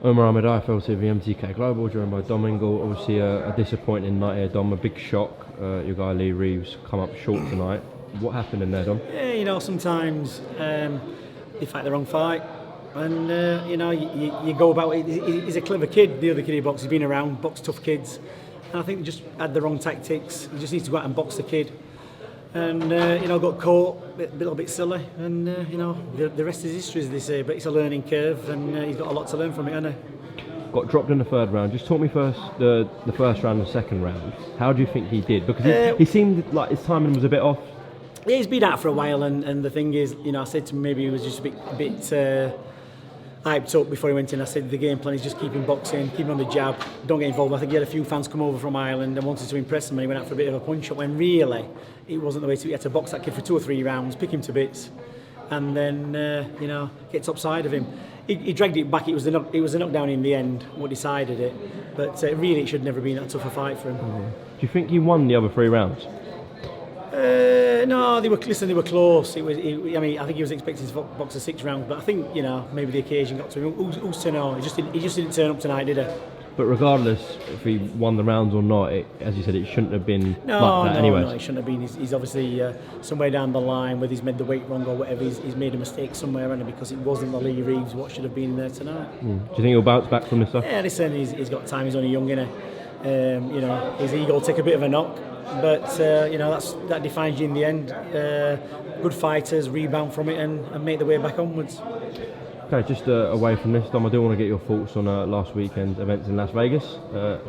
AHMED, IFL TV, MTK Global, joined by Ingle. Obviously a disappointing night here, Dom. A big shock. Your guy Lee Reeves come up short tonight. What happened in there, Dom? Yeah, sometimes you fight the wrong fight. And, you go about it. He's a clever kid, the other kid he boxed. He's been around, boxed tough kids. And I think he just had the wrong tactics. He just needs to go out and box the kid. And, got caught, a little bit silly. And, the rest is history, as they say. But it's a learning curve, and he's got a lot to learn from it, hasn't he? Got dropped in the third round. Just talk me first the first round and the second round. How do you think he did? Because he seemed like his timing was a bit off. Yeah, he's been out for a while, and the thing is, I said to him maybe he was just a bit hyped up before he went in. I said the game plan is just keep him boxing, keep him on the jab, don't get involved. I think he had a few fans come over from Ireland and wanted to impress him, and he went out for a bit of a punch up when really it wasn't the way to. He had to box that kid for 2 or 3 rounds, pick him to bits, and then get top side of him. He dragged it back. It was a knockdown in the end. What decided it, but really it should never have been that tough a fight for him. Do you think he won the other 3 rounds? No, they were close. I think he was expecting to box a 6 rounds, but I think maybe the occasion got to him. Who's to know? He just didn't turn up tonight, did he? But regardless if he won the rounds or not, as you said, it shouldn't have been like that anyway. No, it shouldn't have been. He's obviously somewhere down the line, whether he's made the weight wrong or whatever, he's made a mistake somewhere, and because it wasn't the Lee Reeves what should have been there tonight. Do you think he'll bounce back from this stuff? Yeah, listen, he's got time. He's only young, innit? His ego will take a bit of a knock, but that defines you in the end. Good fighters rebound from it and make their way back onwards. Okay, just away from this, Dom, I do want to get your thoughts on last weekend's events in Las Vegas.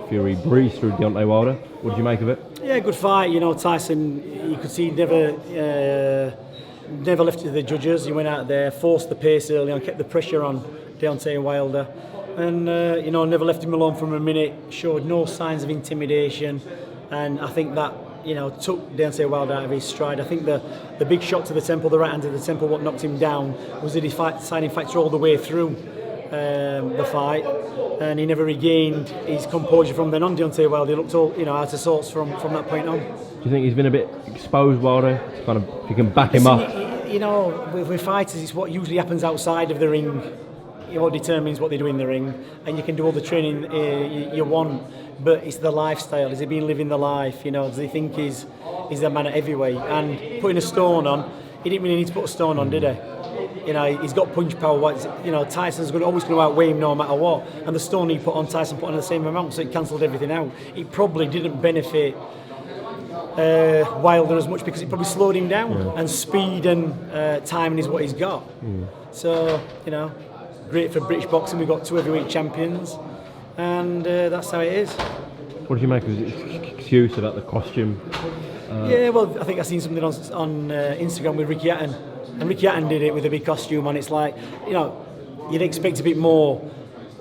Fury breezed through Deontay Wilder. What did you make of it? Yeah, good fight. Tyson, you could see never left it to the judges. He went out there, forced the pace early on, kept the pressure on Deontay Wilder, and never left him alone from a minute. Showed no signs of intimidation, and I think that took Deontay Wilder out of his stride. I think the big shot to the temple, the right hand to the temple, what knocked him down was the deciding factor all the way through the fight, and he never regained his composure from then on. Deontay Wilder, he looked all out of sorts from that point on. Do you think he's been a bit exposed, Wilder? Kind of, if you can back him up. With fighters, it's what usually happens outside of the ring. What determines what they do in the ring, and you can do all the training you want, but it's the lifestyle. Has he been living the life? Does he think he's a man at heavyweight? And putting a stone on, he didn't really need to put a stone on, did he? He's got punch power. Tyson's always going to outweigh him no matter what, and the stone he put on, Tyson put on the same amount, so it cancelled everything out. It probably didn't benefit Wilder as much because it probably slowed him down, and speed and timing is what he's got. So great for British boxing. We've got 2 heavyweight champions, and that's how it is. What did you make of his excuse about the costume? I think I seen something on Instagram with Ricky Hatton, and Ricky Hatton did it with a big costume on. It's like, you'd expect a bit more,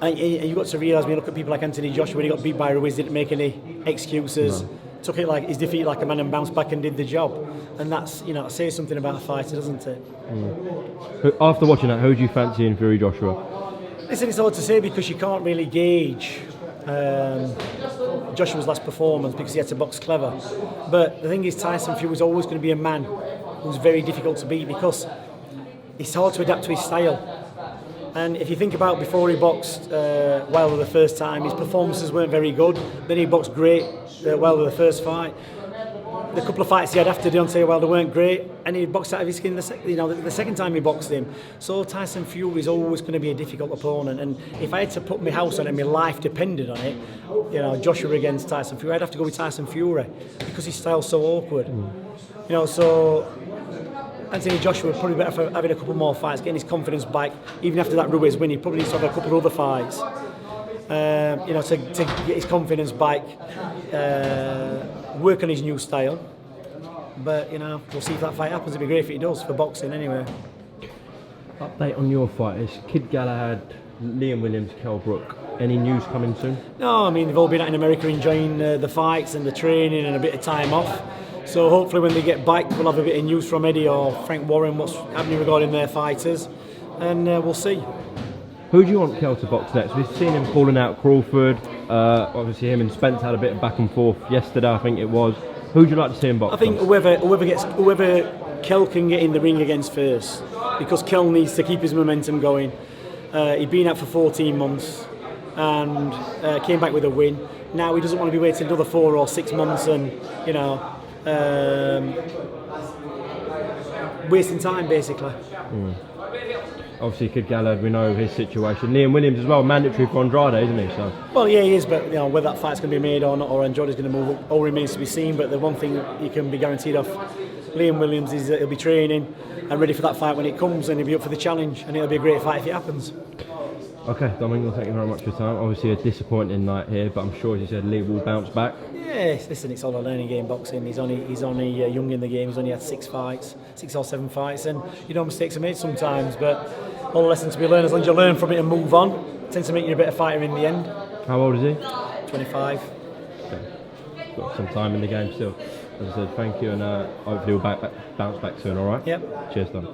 and you've got to realise when you look at people like Anthony Joshua, when he got beat by Ruiz, didn't make any excuses. No. Took it like his defeat like a man and bounced back and did the job, and that's that says something about a fighter, doesn't it? After watching that, who do you fancy in Fury Joshua? Listen, it's hard to say because you can't really gauge Joshua's last performance because he had to box clever. But the thing is, Tyson Fury was always going to be a man who's very difficult to beat because it's hard to adapt to his style. And if you think about before he boxed Wilder the first time, his performances weren't very good. Then he boxed great Wilder the first fight. The couple of fights he had after Deontay Wilder weren't great, and he boxed out of his skin the second time he boxed him. So Tyson Fury is always going to be a difficult opponent. And if I had to put my house on it, my life depended on it, Joshua against Tyson Fury, I'd have to go with Tyson Fury because his style's so awkward. So Anthony Joshua would probably better for having a couple more fights, getting his confidence back. Even after that Ruiz win, he probably needs to have a couple of other fights, to get his confidence back, work on his new style. But we'll see if that fight happens. It'd be great if it does for boxing anyway. Update on your fighters: Kid Galahad, Liam Williams, Kell Brook. Any news coming soon? No, they've all been out in America enjoying the fights and the training and a bit of time off. So hopefully when they get back, we'll have a bit of news from Eddie or Frank Warren, what's happening regarding their fighters, and we'll see. Who do you want Kell to box next? We've seen him calling out Crawford. Obviously him and Spence had a bit of back and forth yesterday, I think it was. Who would you like to see him box? I think whoever Kell can get in the ring against first, because Kell needs to keep his momentum going. He'd been out for 14 months. and came back with a win. Now he doesn't want to be waiting another 4 or 6 months and, you know, wasting time basically. Obviously, Kid Gallagher, we know his situation. Liam Williams as well, mandatory for Andrade, isn't he? So. Well, yeah, he is, but you know whether that fight's going to be made or not, or Andrade's going to move up, all remains to be seen. But the one thing you can be guaranteed of Liam Williams is that he'll be training and ready for that fight when it comes, and he'll be up for the challenge, and it'll be a great fight if it happens. Okay, Domingo, thank you very much for your time. Obviously, a disappointing night here, but I'm sure, as you said, Lee will bounce back. Yeah, listen, it's all a learning game, boxing. He's only young in the game. He's only had 6 or 7 fights, and you know mistakes are made sometimes. But all the lessons to be learned, as long as you learn from it and move on, tends to make you a better fighter in the end. How old is he? 25. Okay. Got some time in the game still. As I said, thank you, and hopefully he'll bounce back soon. All right. Yep. Cheers, Dom.